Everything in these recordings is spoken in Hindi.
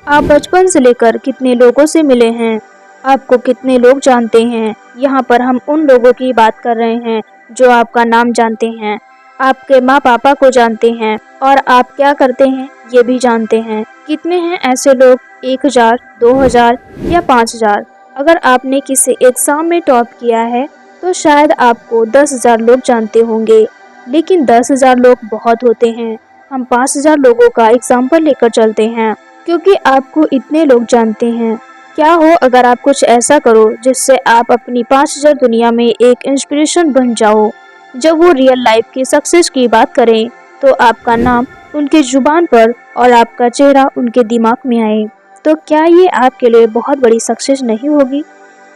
आप बचपन से लेकर कितने लोगों से मिले हैं? आपको कितने लोग जानते हैं? यहाँ पर हम उन लोगों की बात कर रहे हैं जो आपका नाम जानते हैं, आपके माँ पापा को जानते हैं और आप क्या करते हैं ये भी जानते हैं। कितने हैं ऐसे लोग? 1000, 2000 या 5000? अगर आपने किसी एग्जाम में टॉप किया है तो शायद आपको 10,000 लोग जानते होंगे, लेकिन 10,000 लोग बहुत होते हैं। हम 5,000 लोगों का एग्जाम्पल लेकर चलते हैं क्योंकि आपको इतने लोग जानते हैं। क्या हो अगर आप कुछ ऐसा करो जिससे आप अपनी 5,000 दुनिया में एक इंस्पिरेशन बन जाओ। जब वो रियल लाइफ की सक्सेस की बात करें तो आपका नाम उनके जुबान पर और आपका चेहरा उनके दिमाग में आए, तो क्या ये आपके लिए बहुत बड़ी सक्सेस नहीं होगी?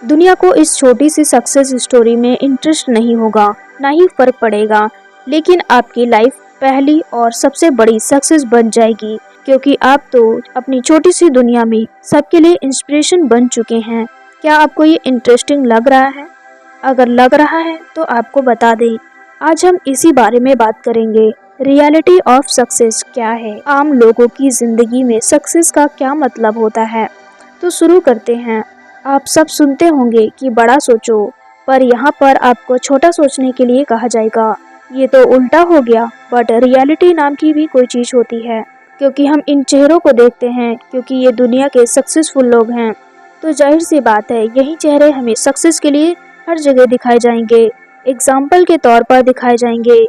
दुनिया को इस छोटी सी सक्सेस स्टोरी में इंटरेस्ट नहीं होगा, ना ही फर्क पड़ेगा, लेकिन आपकी लाइफ पहली और सबसे बड़ी सक्सेस बन जाएगी क्योंकि आप तो अपनी छोटी सी दुनिया में सबके लिए इंस्पिरेशन बन चुके हैं। क्या आपको ये इंटरेस्टिंग लग रहा है? अगर लग रहा है तो आपको बता दें, आज हम इसी बारे में बात करेंगे। रियलिटी ऑफ सक्सेस क्या है? आम लोगों की जिंदगी में सक्सेस का क्या मतलब होता है? तो शुरू करते हैं। आप सब सुनते होंगे कि बड़ा सोचो, पर यहाँ पर आपको छोटा सोचने के लिए कहा जाएगा। ये तो उल्टा हो गया, बट रियलिटी नाम की भी कोई चीज होती है क्योंकि हम इन चेहरों को देखते हैं, क्योंकि ये दुनिया के सक्सेसफुल लोग हैं। तो जाहिर सी बात है यही चेहरे हमें सक्सेस के लिए हर जगह दिखाए जाएंगे, एग्जाम्पल के तौर पर दिखाए जाएंगे।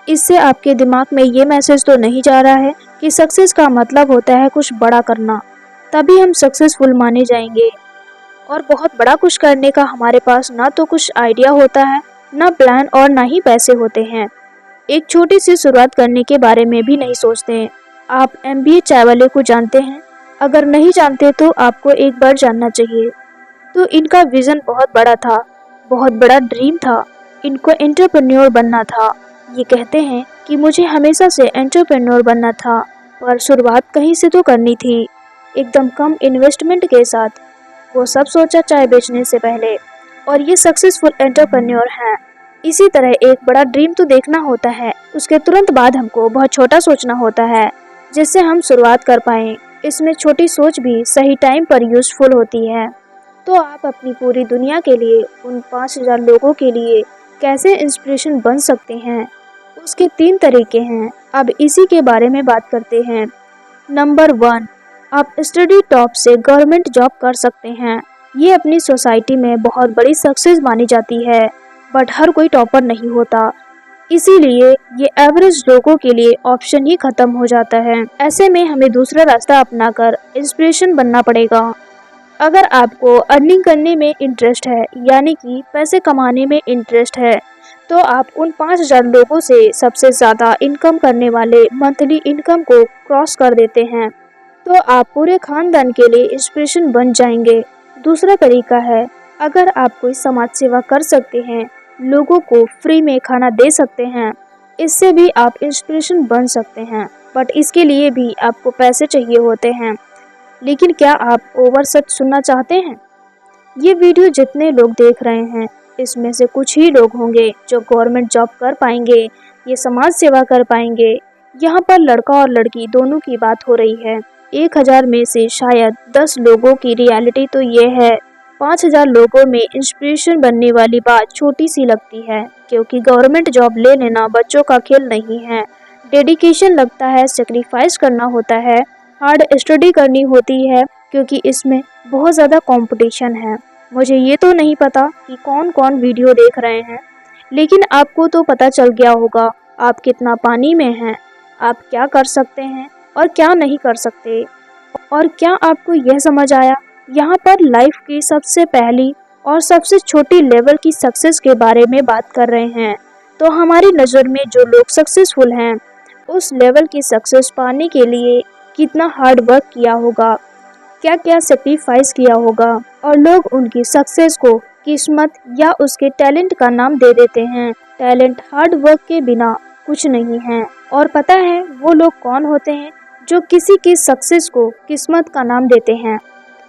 इससे आपके दिमाग में ये मैसेज तो नहीं जा रहा है कि सक्सेस का मतलब होता है कुछ बड़ा करना, तभी हम सक्सेसफुल माने जाएंगे। और बहुत बड़ा कुछ करने का हमारे पास ना तो कुछ आइडिया होता है, ना प्लान और ना ही पैसे होते हैं। एक छोटी सी शुरुआत करने के बारे में भी नहीं सोचते। आप MBA चाय वाले को जानते हैं? अगर नहीं जानते तो आपको एक बार जानना चाहिए। तो इनका विजन बहुत बड़ा था, बहुत बड़ा ड्रीम था। इनको एंटरप्रेन्योर बनना था। ये कहते हैं कि मुझे हमेशा से एंटरप्रेन्योर बनना था, पर शुरुआत कहीं से तो करनी थी, एकदम कम इन्वेस्टमेंट के साथ। वो सब सोचा चाय बेचने से पहले, और ये सक्सेसफुल एंटरप्रेन्योर हैं। इसी तरह एक बड़ा ड्रीम तो देखना होता है, उसके तुरंत बाद हमको बहुत छोटा सोचना होता है जिससे हम शुरुआत कर पाएं। इसमें छोटी सोच भी सही टाइम पर यूजफुल होती है। तो आप अपनी पूरी दुनिया के लिए, उन 5,000 लोगों के लिए कैसे इंस्पिरेशन बन सकते हैं, उसके 3 तरीके हैं। अब इसी के बारे में बात करते हैं। नंबर 1, आप स्टडी टॉप से गवर्नमेंट जॉब कर सकते हैं। ये अपनी सोसाइटी में बहुत बड़ी सक्सेस मानी जाती है, बट हर कोई टॉपर नहीं होता, इसीलिए ये एवरेज लोगों के लिए ऑप्शन ही खत्म हो जाता है। ऐसे में हमें दूसरा रास्ता अपनाकर इंस्पिरेशन बनना पड़ेगा। अगर आपको अर्निंग करने में इंटरेस्ट है, यानी कि पैसे कमाने में इंटरेस्ट है, तो आप उन 5,000 लोगों से सबसे ज़्यादा इनकम करने वाले मंथली इनकम को क्रॉस कर देते हैं, तो आप पूरे खानदान के लिए इंस्पिरेशन बन जाएंगे। दूसरा तरीका है, अगर आप कोई समाज सेवा कर सकते हैं, लोगों को फ्री में खाना दे सकते हैं, इससे भी आप इंस्पिरेशन बन सकते हैं, बट इसके लिए भी आपको पैसे चाहिए होते हैं। लेकिन क्या आप ओवर सच सुनना चाहते हैं? ये वीडियो जितने लोग देख रहे हैं, इसमें से कुछ ही लोग होंगे जो गवर्नमेंट जॉब कर पाएंगे, ये समाज सेवा कर पाएंगे। यहाँ पर लड़का और लड़की दोनों की बात हो रही है। 1000 में से शायद 10 लोगों की रियलिटी तो ये है। 5,000 लोगों में इंस्पिरेशन बनने वाली बात छोटी सी लगती है, क्योंकि गवर्नमेंट जॉब ले लेना बच्चों का खेल नहीं है। डेडिकेशन लगता है, सेक्रीफाइस करना होता है, हार्ड स्टडी करनी होती है, क्योंकि इसमें बहुत ज़्यादा कंपटीशन है। मुझे ये तो नहीं पता कि कौन कौन वीडियो देख रहे हैं, लेकिन आपको तो पता चल गया होगा आप कितना पानी में हैं, आप क्या कर सकते हैं और क्या नहीं कर सकते। और क्या आपको यह समझ आया, यहाँ पर लाइफ की सबसे पहली और सबसे छोटी लेवल की सक्सेस के बारे में बात कर रहे हैं। तो हमारी नज़र में जो लोग सक्सेसफुल हैं, उस लेवल की सक्सेस पाने के लिए कितना हार्ड वर्क किया होगा, क्या क्या सेक्रीफाइस किया होगा, और लोग उनकी सक्सेस को किस्मत या उसके टैलेंट का नाम दे देते हैं। टैलेंट हार्ड वर्क के बिना कुछ नहीं है। और पता है वो लोग कौन होते हैं जो किसी की सक्सेस को किस्मत का नाम देते हैं?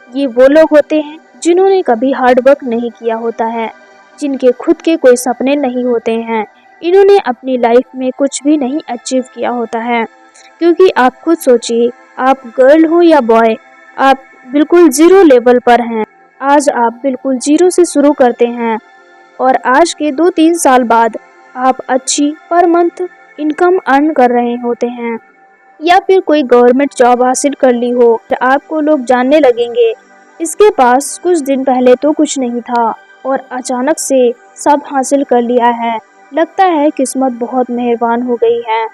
ये वो लोग होते हैं जिन्होंने कभी हार्ड वर्क नहीं किया होता है, जिनके खुद के कोई सपने नहीं होते हैं, इन्होंने अपनी लाइफ में कुछ भी नहीं अचीव किया होता है। क्योंकि आप खुद सोचिए, आप गर्ल हो या बॉय, आप बिल्कुल जीरो लेवल पर हैं। आज आप बिल्कुल जीरो से शुरू करते हैं और आज के 2-3 साल बाद आप अच्छी पर मंथ इनकम अर्न कर रहे होते हैं, या फिर कोई गवर्नमेंट जॉब हासिल कर ली हो तो आपको लोग जानने लगेंगे, इसके पास कुछ दिन पहले तो कुछ नहीं था और अचानक से सब हासिल कर लिया है। लगता है किस्मत बहुत मेहरबान हो गई है।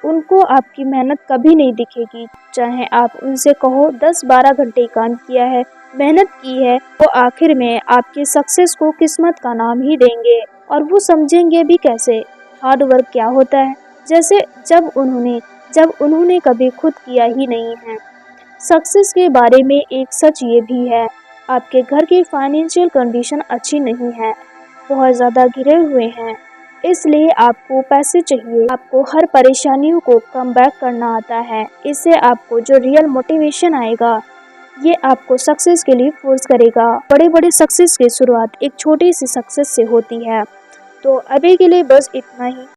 उनको आपकी मेहनत कभी नहीं दिखेगी, चाहे आप उनसे कहो 10-12 घंटे काम किया है, मेहनत की है, वो आखिर में आपकी सक्सेस को किस्मत का नाम ही देंगे और वो समझेंगे भी कैसे हार्ड वर्क क्या होता है, जैसे जब उन्होंने कभी खुद किया ही नहीं है। सक्सेस के बारे में एक सच ये भी है, आपके घर की फाइनेंशियल कंडीशन अच्छी नहीं है, बहुत ज़्यादा गिरे हुए हैं, इसलिए आपको पैसे चाहिए। आपको हर परेशानियों को कम बैक करना आता है। इससे आपको जो रियल मोटिवेशन आएगा, ये आपको सक्सेस के लिए फोर्स करेगा। बड़े बड़े सक्सेस की शुरुआत एक छोटी सी सक्सेस से होती है। तो अभी के लिए बस इतना ही।